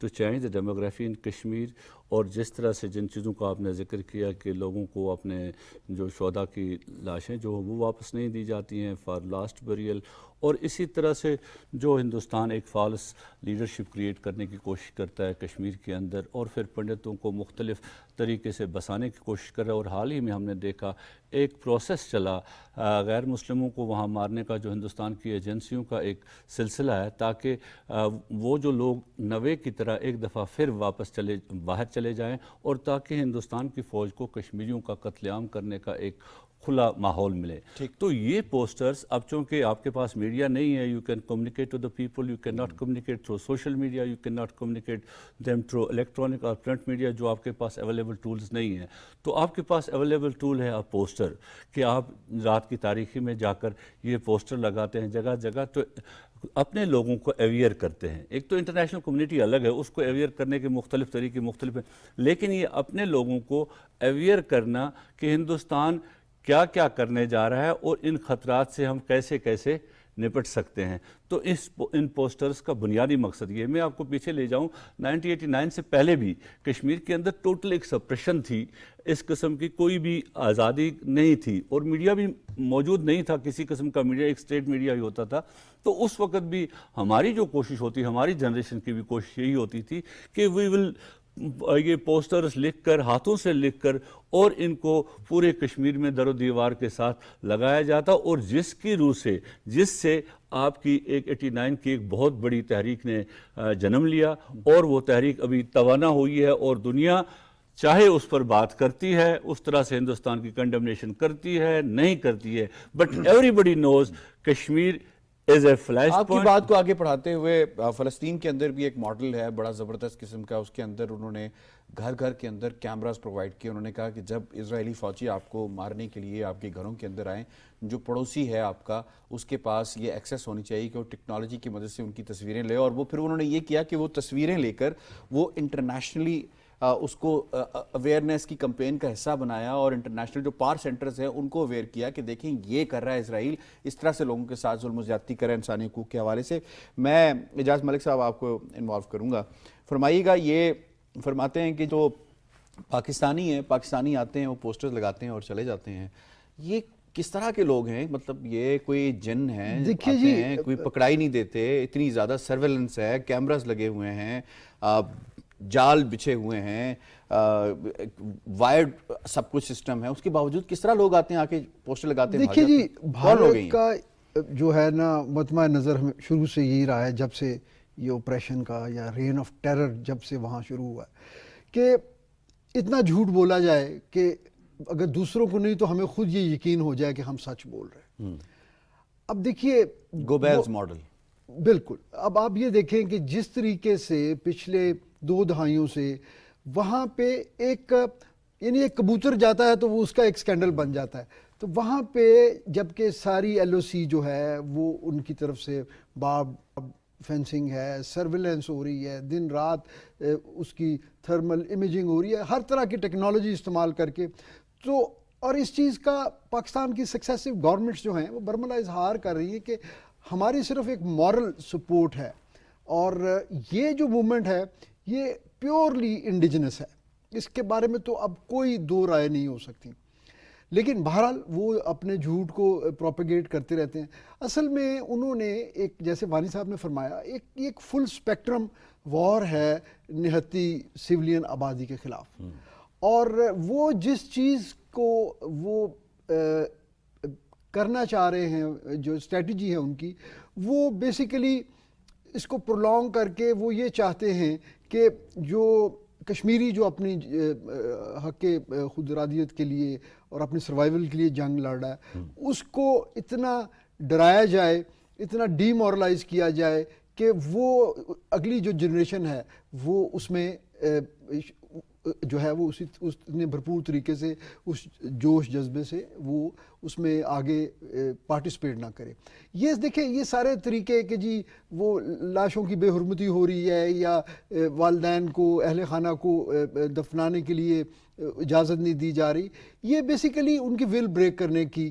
to change the demography in Kashmir. اور جس طرح سے جن چیزوں کا آپ نے ذکر کیا کہ لوگوں کو اپنے جو شہداء کی لاشیں جو وہ واپس نہیں دی جاتی ہیں فار لاسٹ بریل، اور اسی طرح سے جو ہندوستان ایک فالس لیڈرشپ کریٹ کرنے کی کوشش کرتا ہے کشمیر کے اندر، اور پھر پنڈتوں کو مختلف طریقے سے بسانے کی کوشش کر رہا ہے. اور حال ہی میں ہم نے دیکھا ایک پروسیس چلا غیر مسلموں کو وہاں مارنے کا، جو ہندوستان کی ایجنسیوں کا ایک سلسلہ ہے، تاکہ وہ جو لوگ نوے کی طرح ایک دفعہ پھر واپس باہر چلے جائیں، اور تاکہ ہندوستان کی فوج کو کشمیریوں کا قتل عام کرنے کا ایک کھلا ماحول ملے. تو یہ پوسٹرز اب چونکہ آپ کے پاس میڈیا نہیں ہے، you can communicate to the people, you can not communicate through social media, you can not communicate them through electronic اور پرنٹ میڈیا، جو آپ کے پاس اویلیبل ٹولز نہیں ہیں. تو آپ کے پاس اویلیبل ٹول ہے پوسٹر، کہ آپ رات کی تاریکی میں جا کر یہ پوسٹر لگاتے ہیں جگہ جگہ، تو اپنے لوگوں کو اویئر کرتے ہیں. ایک تو انٹرنیشنل کمیونٹی الگ ہے، اس کو اویئر کرنے کے مختلف طریقے مختلف ہیں، لیکن یہ اپنے لوگوں کو اویئر کرنا کہ ہندوستان کیا کیا کرنے جا رہا ہے اور ان خطرات سے ہم کیسے کیسے نپٹ سکتے ہیں. تو ان پوسٹرز کا بنیادی مقصد یہ، میں آپ کو پیچھے لے جاؤں، 1989 سے پہلے بھی کشمیر کے اندر ٹوٹل ایک سپریشن تھی، اس قسم کی کوئی بھی آزادی نہیں تھی، اور میڈیا بھی موجود نہیں تھا، کسی قسم کا میڈیا، ایک اسٹیٹ میڈیا ہی ہوتا تھا. تو اس وقت بھی ہماری جو کوشش ہوتی، ہماری جنریشن کی بھی کوشش یہی ہوتی تھی کہ وی ول یہ پوسٹرز لکھ کر، ہاتھوں سے لکھ کر، اور ان کو پورے کشمیر میں در و دیوار کے ساتھ لگایا جاتا، اور جس کی روح سے، جس سے آپ کی ایک 89 کی ایک بہت بڑی تحریک نے جنم لیا، اور وہ تحریک ابھی توانا ہوئی ہے، اور دنیا چاہے اس پر بات کرتی ہے، اس طرح سے ہندوستان کی کنڈمنیشن کرتی ہے، نہیں کرتی ہے، but everybody knows Kashmir is a flash آپ کی پوائنٹ. بات کو آگے پڑھاتے ہوئے، فلسطین کے اندر بھی ایک ماڈل ہے بڑا زبردست قسم کا، اس کے اندر انہوں نے گھر گھر کے اندر کیمراز پرووائڈ کیے. انہوں نے کہا کہ جب اسرائیلی فوجی آپ کو مارنے کے لیے آپ کے گھروں کے اندر آئیں، جو پڑوسی ہے آپ کا، اس کے پاس یہ ایکسیس ہونی چاہیے کہ وہ ٹیکنالوجی کی مدد سے ان کی تصویریں لے. اور وہ پھر انہوں نے یہ کیا کہ وہ تصویریں لے کر وہ انٹرنیشنلی اس کو اویئرنیس کی کمپین کا حصہ بنایا، اور انٹرنیشنل جو پاور سینٹرز ہیں ان کو اویئر کیا کہ دیکھیں یہ کر رہا ہے اسرائیل، اس طرح سے لوگوں کے ساتھ ظلم و زیادتی کر رہا ہے انسانی حقوق کے حوالے سے. میں اعجاز ملک صاحب آپ کو انوالو کروں گا، فرمائیے گا. یہ فرماتے ہیں کہ جو پاکستانی آتے ہیں وہ پوسٹرز لگاتے ہیں اور چلے جاتے ہیں، یہ کس طرح کے لوگ ہیں؟ مطلب یہ کوئی جن ہیں آتے ہیں، کوئی پکڑائی نہیں دیتے، اتنی زیادہ سرویلنس ہے، کیمراز لگے ہوئے ہیں، جال بچھے ہوئے ہیں، وائرڈ سب کچھ سسٹم ہے، اس کے باوجود کس طرح لوگ آتے ہیں، آ کے پوسٹر لگاتے ہیں؟ دیکھیے جی، بھارت کا جو ہے نا مطمع نظر ہمیں شروع سے یہی رہا ہے، جب سے یہ آپریشن کا یا رین آف ٹیرر جب سے وہاں شروع ہوا ہے، کہ اتنا جھوٹ بولا جائے کہ اگر دوسروں کو نہیں تو ہمیں خود یہ یقین ہو جائے کہ ہم سچ بول رہے ہیں. اب دیکھیے گوبیلز ماڈل، بالکل. اب آپ یہ دیکھیں کہ جس طریقے سے پچھلے 2 دہائیوں سے وہاں پہ ایک یعنی ایک کبوتر جاتا ہے تو وہ اس کا ایک سکینڈل بن جاتا ہے. تو وہاں پہ جبکہ ساری ایل او سی جو ہے وہ ان کی طرف سے بارب فینسنگ ہے، سرویلنس ہو رہی ہے، دن رات اس کی تھرمل امیجنگ ہو رہی ہے، ہر طرح کی ٹیکنالوجی استعمال کر کے. تو اور اس چیز کا پاکستان کی سکسیسو گورنمنٹس جو ہیں وہ برملا اظہار کر رہی ہیں کہ ہماری صرف ایک مورل سپورٹ ہے، اور یہ جو موومنٹ ہے یہ پیورلی انڈیجنس ہے، اس کے بارے میں تو اب کوئی دو رائے نہیں ہو سکتی. لیکن بہرحال وہ اپنے جھوٹ کو پروپیگیٹ کرتے رہتے ہیں. اصل میں انہوں نے ایک، جیسے وانی صاحب نے فرمایا، ایک فل اسپیکٹرم وار ہے نہتی سویلین آبادی کے خلاف، اور وہ جس چیز کو وہ کرنا چاہ رہے ہیں، جو اسٹریٹجی ہے ان کی، وہ بیسیکلی اس کو پرولونگ کر کے وہ یہ چاہتے ہیں کہ جو کشمیری جو اپنی حق خود ارادیت کے لیے اور اپنی سروائیول کے لیے جنگ لڑ رہا ہے، اس کو اتنا ڈرایا جائے، اتنا ڈی مورلائز کیا جائے کہ وہ اگلی جو جنریشن ہے وہ اس میں جو ہے وہ اس نے بھرپور طریقے سے اس جوش جذبے سے وہ اس میں آگے پارٹیسپیٹ نہ کرے. یہ دیکھیں یہ سارے طریقے کہ جی وہ لاشوں کی بے حرمتی ہو رہی ہے، یا والدین کو، اہل خانہ کو دفنانے کے لیے اجازت نہیں دی جا رہی، یہ بیسیکلی ان کی ول بریک کرنے کی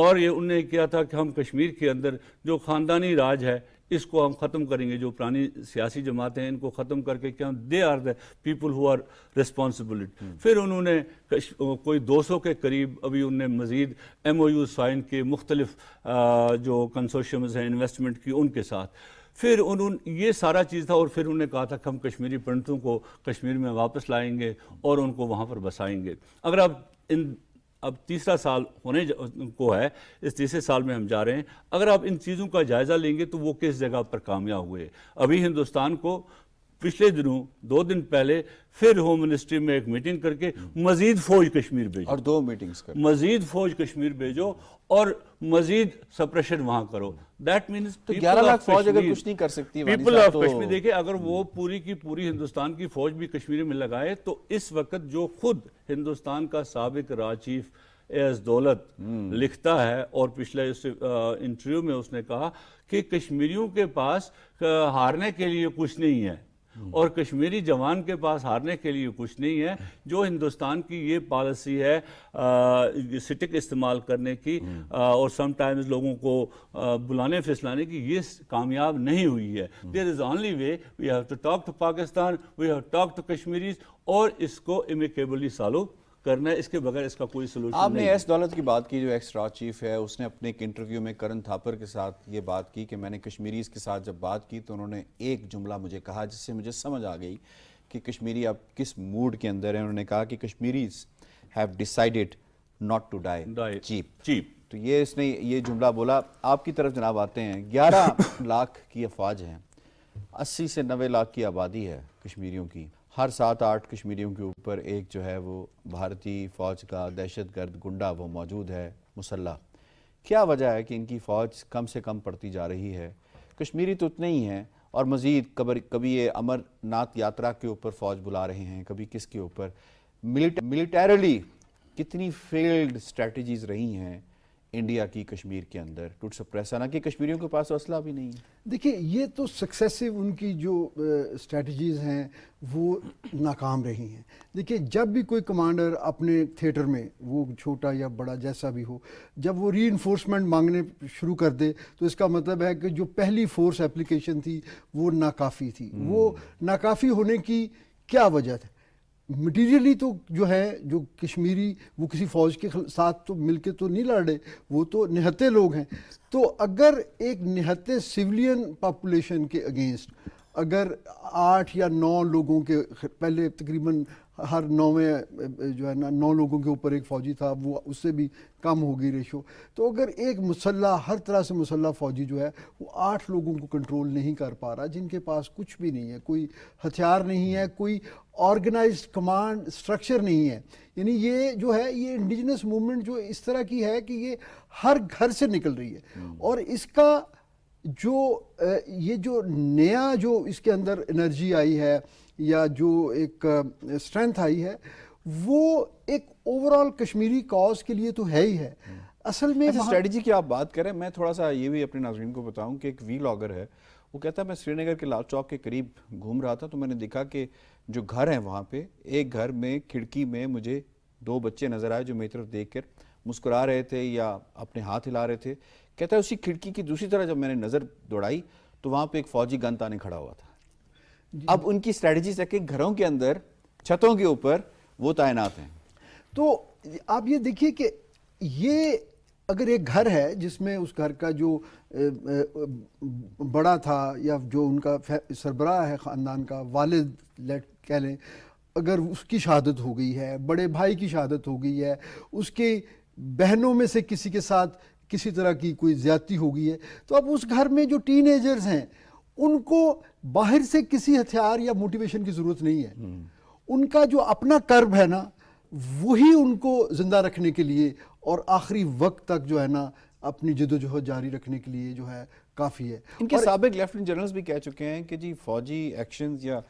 اور یہ انہوں نے کیا تھا کہ ہم کشمیر کے اندر جو خاندانی راج ہے اس کو ہم ختم کریں گے, جو پرانی سیاسی جماعتیں ہیں ان کو ختم کر کے کیا they are the people who are responsible. پھر انہوں نے کوئی 200 کے قریب ابھی انہوں نے مزید ایم او یو سائن کے مختلف جو کنسورشیمز ہیں انویسٹمنٹ کی ان کے ساتھ. پھر انہوں یہ سارا چیز تھا, اور پھر انہوں نے کہا تھا کہ ہم کشمیری پنڈتوں کو کشمیر میں واپس لائیں گے اور ان کو وہاں پر بسائیں گے. اگر اب تیسرا سال ہونے کو ہے, اس تیسرے سال میں ہم جا رہے ہیں, اگر آپ ان چیزوں کا جائزہ لیں گے تو وہ کس جگہ پر کامیاب ہوئے. ابھی ہندوستان کو پچھلے دنوں 2 دن پہلے پھر ہوم منسٹری میں ایک میٹنگ کر کے مزید فوج کشمیر بھیجو, اور 2 میٹنگز کر مزید فوج کشمیر بھیجو اور مزید سپریشن وہاں کرو. دیٹ مینز تو 11 لاکھ فوج اگر کچھ نہیں کر سکتی, پیپل آف کشمیر, دیکھیں اگر وہ پوری کی پوری ہندوستان کی فوج بھی کشمیر میں لگائے تو اس وقت جو خود ہندوستان کا سابق راج چیف ایس دولت لکھتا ہے, اور پچھلے انٹرویو میں اس نے کہا کہ کشمیریوں کے پاس ہارنے کے لیے کچھ نہیں ہے, اور کشمیری جوان کے پاس ہارنے کے لیے کچھ نہیں ہے. جو ہندوستان کی یہ پالیسی ہے سٹک استعمال کرنے کی اور سم ٹائمز لوگوں کو بلانے پھسلانے کی, یہ کامیاب نہیں ہوئی ہے. There is only way, we have to talk to Pakistan, we have talk to Kashmiris, اور اس کو امیکیبلی سالو کرنا ہے. اس کے بغیر اس کا کوئی سلوشن نہیں. آپ نے ایس دولت کی بات کی جو ایکس راج چیف ہے, اس نے اپنے ایک انٹرویو میں کرن تھاپر کے ساتھ یہ بات کی کہ میں نے کشمیریز کے ساتھ جب بات کی تو انہوں نے ایک جملہ مجھے کہا جس سے مجھے سمجھ آ گئی کہ کشمیری اب کس موڈ کے اندر ہیں. انہوں نے کہا کہ Kashmiris have decided not to die cheap. تو یہ اس نے یہ جملہ بولا. آپ کی طرف جناب آتے ہیں, 11 لاکھ کی افواج ہیں, 80 سے 90 لاکھ کی آبادی ہے کشمیریوں کی, ہر 7-8 کشمیریوں کے اوپر ایک جو ہے وہ بھارتی فوج کا دہشت گرد گنڈا وہ موجود ہے مسلح. کیا وجہ ہے کہ ان کی فوج کم سے کم پڑتی جا رہی ہے؟ کشمیری تو اتنے ہی ہیں, اور مزید کبھی یہ امر ناتھ یاترا کے اوپر فوج بلا رہے ہیں, کبھی کس کے اوپر. ملیٹریلی کتنی فیلڈ اسٹریٹجیز رہی ہیں انڈیا کی کشمیر کے اندر ٹو سپریس, حالانکہ کشمیریوں کے پاس اسلحہ بھی نہیں ہے. دیکھیں یہ تو سکسیسو ان کی جو اسٹریٹجیز ہیں وہ ناکام رہی ہیں. دیکھیں جب بھی کوئی کمانڈر اپنے تھیٹر میں, وہ چھوٹا یا بڑا جیسا بھی ہو, جب وہ ری انفورسمنٹ مانگنے شروع کر دے تو اس کا مطلب ہے کہ جو پہلی فورس اپلیکیشن تھی وہ ناکافی تھی. وہ ناکافی ہونے کی کیا وجہ تھی؟ مٹیریلی تو جو ہے جو کشمیری وہ کسی فوج کے ساتھ تو مل کے تو نہیں لڑ رہے, وہ تو نہتے لوگ ہیں. تو اگر ایک نہتے سویلین پاپولیشن کے اگینسٹ اگر 8 یا 9 لوگوں کے, پہلے تقریباً ہر 9ویں جو ہے نا 9 لوگوں کے اوپر ایک فوجی تھا, وہ اس سے بھی کم ہو گئی ریشو. تو اگر ایک مسلح ہر طرح سے مسلح فوجی جو ہے وہ 8 لوگوں کو کنٹرول نہیں کر پا رہا, جن کے پاس کچھ بھی نہیں ہے, کوئی ہتھیار نہیں ہے, کوئی آرگنائزڈ کمانڈ سٹرکچر نہیں ہے. یعنی یہ جو ہے یہ انڈیجنس موومنٹ جو اس طرح کی ہے کہ یہ ہر گھر سے نکل رہی ہے, اور اس کا جو یہ جو نیا جو اس کے اندر انرجی آئی ہے یا جو ایک اسٹرینتھ آئی ہے وہ ایک اوورآل کشمیری کاز کے لیے تو ہے ہی ہے. اصل میں اسٹریٹجی کی آپ بات کریں, میں تھوڑا سا یہ بھی اپنے ناظرین کو بتاؤں کہ ایک وی لاگر ہے, وہ کہتا ہے میں سری نگر کے لال چوک کے قریب گھوم رہا تھا تو میں نے دیکھا کہ جو گھر ہیں وہاں پہ, ایک گھر میں کھڑکی میں مجھے 2 بچے نظر آئے جو میری طرف دیکھ کر مسکرا رہے تھے یا اپنے ہاتھ ہلا رہے تھے. کہتا ہے اسی کھڑکی کی دوسری طرف جب میں نے نظر دوڑائی تو وہاں پہ ایک فوجی گن تانے کھڑا ہوا تھا. اب ان کی اسٹریٹجیز ہے کہ گھروں کے اندر چھتوں کے اوپر وہ تعینات ہیں. تو آپ یہ دیکھیے کہ یہ اگر ایک گھر ہے جس میں اس گھر کا جو بڑا تھا یا جو ان کا سربراہ ہے خاندان کا, والد کہہ لیں, اگر اس کی شہادت ہو گئی ہے, بڑے بھائی کی شہادت ہو گئی ہے, اس کے بہنوں میں سے کسی کے ساتھ کسی طرح کی کوئی زیادتی ہو گئی ہے, تو اب اس گھر میں جو ٹین ایجرز ہیں ان کو باہر سے کسی ہتھیار یا موٹیویشن کی ضرورت نہیں ہے. ان کا جو اپنا کرب ہے نا وہی ان کو زندہ رکھنے کے لیے اور آخری وقت تک جو ہے نا اپنی جدوجہد جاری رکھنے کے لیے جو ہے کافی ہے. ان کے سابق لیفٹنٹ جنرلز بھی کہہ چکے ہیں کہ جی فوجی ایکشنز یا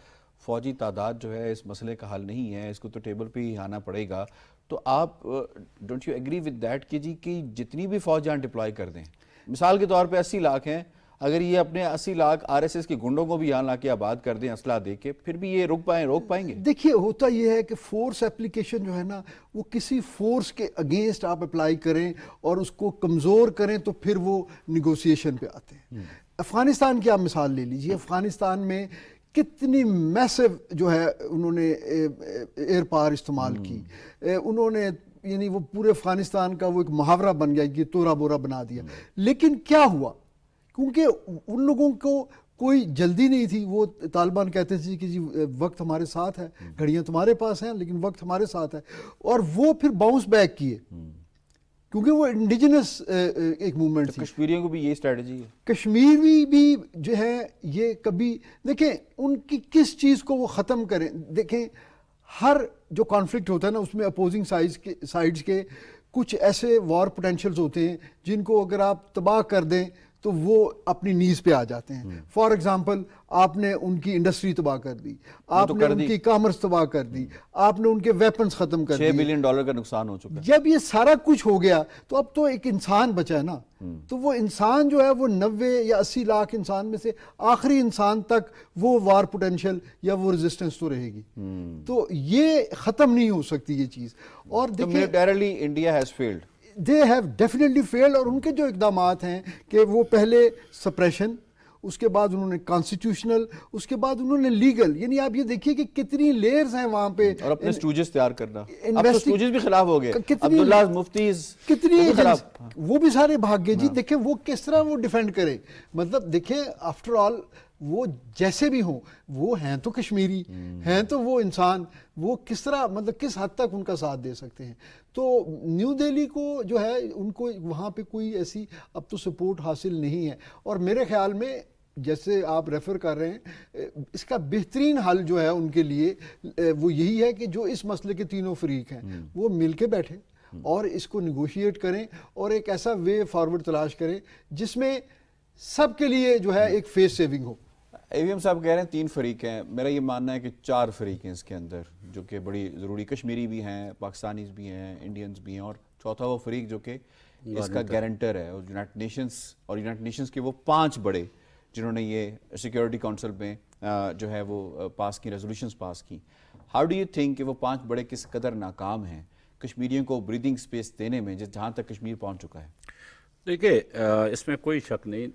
فوجی تعداد جو ہے اس مسئلے کا حل نہیں ہے, اس کو تو ٹیبل پہ ہی آنا پڑے گا. تو آپ don't you agree with that کہ جی کہ جتنی بھی فوج یہاں ڈپلائی کر دیں, مثال کے طور پہ 80 لاکھ ہیں, اگر یہ اپنے 80 لاکھ RSS کے گنڈوں کو بھی یہاں لا کے آباد کر دیں اسلحہ دے کے، پھر بھی یہ روک پائیں گے؟ دیکھیے ہوتا یہ ہے کہ فورس اپلیکیشن جو ہے نا وہ کسی فورس کے اگینسٹ آپ اپلائی کریں اور اس کو کمزور کریں تو پھر وہ نیگوسیشن پہ آتے ہیں. افغانستان کی آپ مثال لے لیجیے. افغانستان میں کتنی میسو جو ہے انہوں نے ایئر پاور استعمال کی. انہوں نے یعنی وہ پورے افغانستان کا وہ ایک محاورہ بن گیا کہ تورا بورا بنا دیا. لیکن کیا ہوا؟ کیونکہ ان لوگوں کو کوئی جلدی نہیں تھی. وہ طالبان کہتے تھے کہ جی وقت ہمارے ساتھ ہے، گھڑیاں تمہارے پاس ہیں لیکن وقت ہمارے ساتھ ہے. اور وہ پھر باؤنس بیک کیے کیونکہ وہ انڈیجنس ایک موومنٹ تھی. کشمیریوں کو بھی یہی اسٹریٹجی ہے. کشمیری بھی جو ہے یہ کبھی دیکھیں ان کی کس چیز کو وہ ختم کریں. دیکھیں ہر جو کانفلکٹ ہوتا ہے نا اس میں اپوزنگ سائڈز کے کچھ ایسے وار پوٹینشیلز ہوتے ہیں جن کو اگر آپ تباہ کر دیں تو وہ اپنی نیز پہ آ جاتے ہیں. فار ایگزامپل آپ نے ان کی انڈسٹری تباہ کر دی، آپ نے ان کی کامرس تباہ کر دی، آپ نے ان کے ویپنز ختم کر دیے. $6 بلین کا نقصان ہو چکا ہے. جب یہ سارا کچھ ہو گیا تو اب تو ایک انسان بچا ہے نا. تو وہ انسان جو ہے وہ 90 یا 80 لاکھ انسان میں سے آخری انسان تک وہ وار پوٹینشیل یا وہ ریزسٹنس تو رہے گی. تو یہ ختم نہیں ہو سکتی یہ چیز. اور دیکھیں militarily India has failed. they have definitely failed. اور ان کے جو اقدامات ہیں کہ وہ پہلے سپریشن، اس کے بعد انہوں نے کانسٹیٹیوشنل، اس کے بعد انہوں نے لیگل، یعنی آپ یہ دیکھیے کہ کتنی لیئرز ہیں وہاں پہ. اور اپنے سٹوجز تیار کرنا. اب تو سٹوجز بھی خلاف ہو گئے. عبداللہ مفتیز کتنی وہ بھی سارے بھاگ گئے. جی دیکھیں وہ کس طرح وہ ڈیفینڈ کرے. مطلب دیکھیں آفٹر آل وہ جیسے بھی ہوں وہ ہیں تو کشمیری ہیں تو وہ انسان، وہ کس طرح مطلب کس حد تک ان کا ساتھ دے سکتے ہیں. تو نیو دہلی کو جو ہے ان کو وہاں پہ کوئی ایسی اب تو سپورٹ حاصل نہیں ہے. اور میرے خیال میں جیسے آپ ریفر کر رہے ہیں اس کا بہترین حل جو ہے ان کے لیے وہ یہی ہے کہ جو اس مسئلے کے تینوں فریق ہیں وہ مل کے بیٹھیں اور اس کو نیگوشیٹ کریں اور ایک ایسا وے فارورڈ تلاش کریں جس میں سب کے لیے جو ہے ایک فیس سیونگ ہو. AVM صاحب کہہ رہے ہیں 3 فریق ہیں. میرا یہ ماننا ہے کہ 4 فریق ہیں اس کے اندر جو کہ بڑی ضروری. کشمیری بھی ہیں، پاکستانیز بھی ہیں، انڈینز بھی ہیں، اور چوتھا وہ فریق جو کہ اس کا گارنٹر ہے اور یونائٹڈ نیشنز کے وہ 5 بڑے جنہوں نے یہ سیکیورٹی کونسل میں جو ہے وہ پاس کی ریزولوشنز پاس کی. ہاؤ ڈو یو تھنک کہ وہ 5 بڑے کس قدر ناکام ہیں کشمیریوں کو بریدنگ سپیس دینے میں جہاں تک کشمیر پہنچ چکا ہے؟ دیکھیے اس میں کوئی شک نہیں،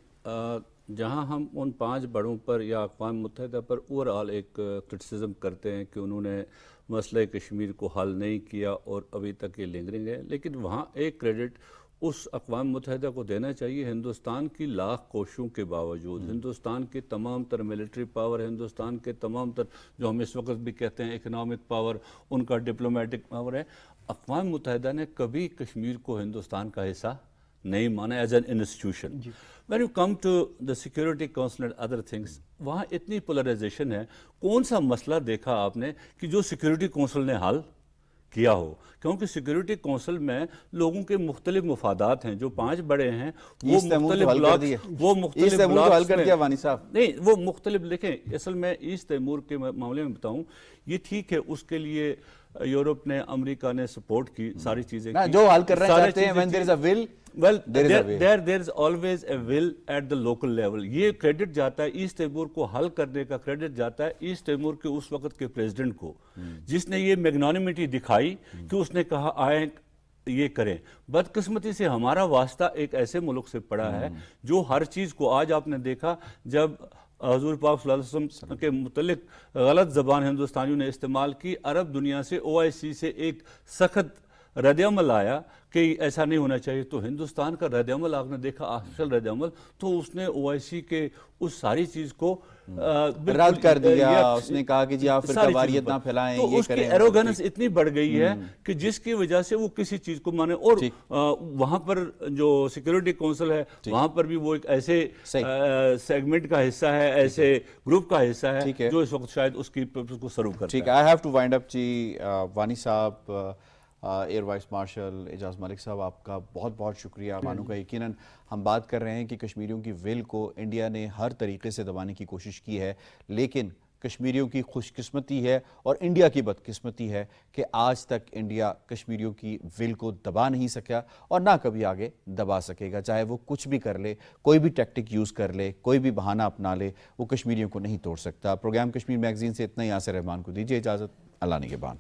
جہاں ہم ان 5 بڑوں پر یا اقوام متحدہ پر اوورآل ایک کرٹیسزم کرتے ہیں کہ انہوں نے مسئلہ کشمیر کو حل نہیں کیا اور ابھی تک یہ لنگرنگ ہے، لیکن وہاں ایک کریڈٹ اس اقوام متحدہ کو دینا چاہیے. ہندوستان کی لاکھ کوششوں کے باوجود، ہندوستان کے تمام تر ملٹری پاور، ہندوستان کے تمام تر جو ہم اس وقت بھی کہتے ہیں اکنامک پاور، ان کا ڈپلومیٹک پاور ہے، اقوام متحدہ نے کبھی کشمیر کو ہندوستان کا حصہ نہیں مانا as an institution. When you come to the security council and other things, وہاں اتنی پولرائزیشن ہے. کون سا مسئلہ دیکھا آپ نے کہ جو سیکورٹی کونسل نے حل کیا ہو؟ کیونکہ سیکورٹی کونسل میں لوگوں کے مختلف مفادات ہیں. جو 5 بڑے ہیں وہ مختلف بلاکس نہیں، وہ مختلف. دیکھیں اصل میں ایسٹ تیمور کے معاملے میں بتاؤں، یہ ٹھیک ہے اس کے لیے یورپ نے، امریکہ نے سپورٹ کی، ساری چیزیں کی، جو حل کر رہے چاہتے ہیں. when there is a will, well there is always a will at the local level. یہ کریڈٹ جاتا ہے ایسٹ تیمور کو حل کرنے کا، کریڈٹ جاتا ہے ایسٹ تیمور کے اس وقت کے پریزیڈنٹ کو جس نے یہ میگنانیمٹی دکھائی کہ اس نے کہا آئیں یہ کریں. بدقسمتی سے ہمارا واسطہ ایک ایسے ملک سے پڑا ہے جو ہر چیز کو، آج آپ نے دیکھا جب حضور پاک صلی اللہ علیہ وسلم کے متعلق غلط زبان ہندوستانیوں نے استعمال کی، عرب دنیا سے OIC سے ایک سخت رد عمل آیا کہ ایسا نہیں ہونا چاہیے. تو ہندوستان کا رد عمل آپ نے دیکھا، اصل رد عمل، تو اس نے OIC کے اس ساری چیز کو رد کر دیا. اس نے کہا کہ جی آپ فرقہ واریت نہ پھیلائیں، تو اس کی ایروگنس اتنی بڑھ گئی ہے کہ جس کی وجہ سے وہ کسی چیز کو مانے. اور وہاں پر جو سیکورٹی کونسل ہے وہاں پر بھی وہ ایک ایسے سیگمنٹ کا حصہ ہے، ایسے گروپ کا حصہ ہے جو اس وقت شاید اس کی پرپس کو سرو کرتا ہے. ٹھیک ہے. آئی ہیو ٹو وائنڈ اپ. جی وانی صاحب، ایئر وائس مارشل اعجاز ملک صاحب، آپ کا بہت بہت شکریہ. مانوں کا یقیناً ہم بات کر رہے ہیں کہ کشمیریوں کی ول کو انڈیا نے ہر طریقے سے دبانے کی کوشش کی ہے، لیکن کشمیریوں کی خوش قسمتی ہے اور انڈیا کی بدقسمتی ہے کہ آج تک انڈیا کشمیریوں کی ول کو دبا نہیں سکا اور نہ کبھی آگے دبا سکے گا، چاہے وہ کچھ بھی کر لے، کوئی بھی ٹیکٹک یوز کر لے، کوئی بھی بہانہ اپنا لے، وہ کشمیریوں کو نہیں توڑ سکتا۔ پروگرام کشمیر میگزین سے اتنا ہی، یاسر رحمان کو دیجیے اجازت، اللہ نگہبان۔